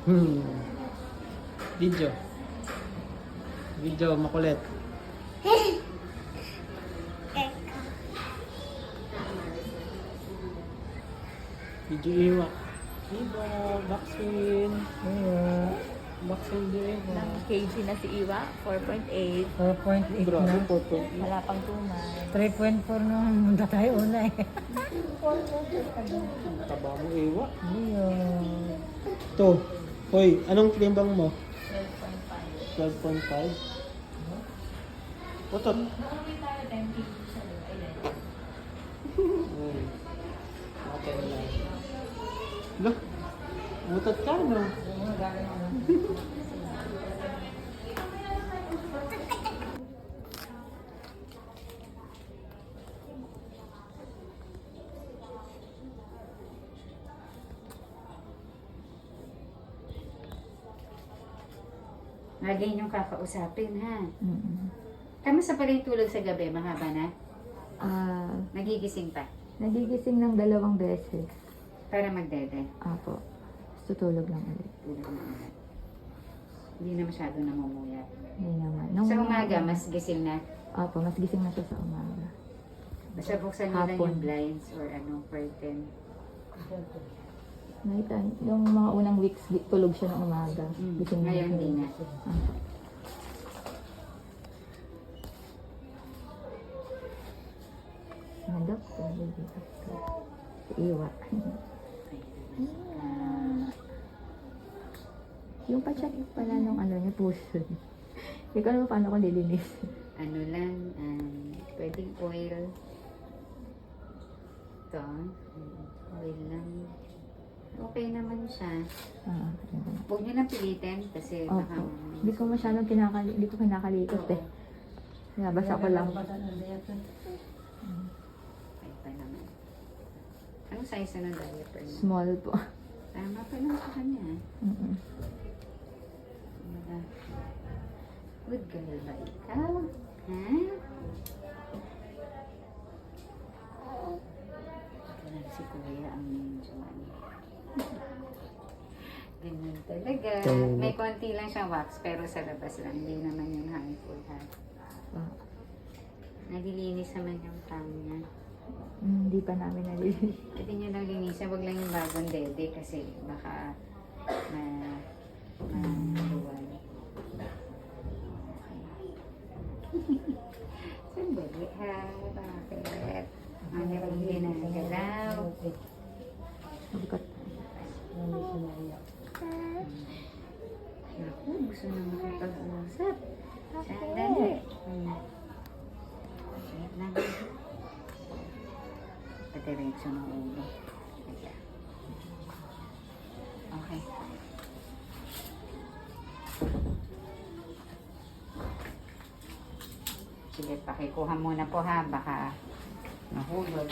Hmm. Video. Video, makulit. Video iwa. Iwa, vaccine. Iwa. Vaccine di iwa. Ng KG na si Iwa, 4.8. 4.8 Grabe na. po to. Wala pang 2 months. 3.4 na munta tayo una eh. Taba mo iwa. Ayun. To. Hoy, anong timbang mo? 12.5. 12.5? Utot. Nakawin tayo 10 kg sa loob. Ayan. Okay lang. Look. Utot ka, no? Lagi niyong kakausapin, ha? Mm-mm. Kamusta pala yung tulog sa gabi? Mahaba na? Ah, Nagigising pa? nagigising ng 2 beses. Para magdede? Apo. Tutulog lang ulit. Tulog na ulit. Hindi na masyado namumuyat. Hindi naman. Sa umaga, mas gising na. Apo, mas gising na siya sa umaga. Basta buksan nyo lang Hapon. yung blinds or curtain. Nakita, yung mga unang weeks, tulog siya ng umaga. Gising Ngayon, siya. hindi na. Apo. Ang doktor, baby doctor. Si Iwa. Yung pa-check pala nung ano niya, puso. Hindi ko alam paano ko lilinis. Ano lang, pwedeng oil. Ito, oil lang. Okay naman siya. Huwag nyo nang pilitin kasi baka... Opo. Hindi ko masyadong hindi ko kinakalikot eh. Nabasa ko lang. Okay pa naman. Anong size na ng diaper mo? Small po. Tama pa lang sa kanya. Mm-mm. Kumbaga, good girl ba ikaw? Ha? Ganun si Kuya ang Joan. Ganun talaga. May konti lang siyang wax pero sa labas lang. Hindi naman yung handful ha. Ah, Nalilinis naman yung cam niya. Hindi pa namin nalilinis. Pwede nyo lang linisin. Huwag lang yung bagong dede kasi baka maluwan. Sandali ha. Bakit? Ano yung ginagalaw? Mabigat. Naku, gusto na makipag-usap. Sandali. Wait lang. Patiretso ng ulo. Teka. Okay. Sige, pakikuha muna po ha. Baka nahulog.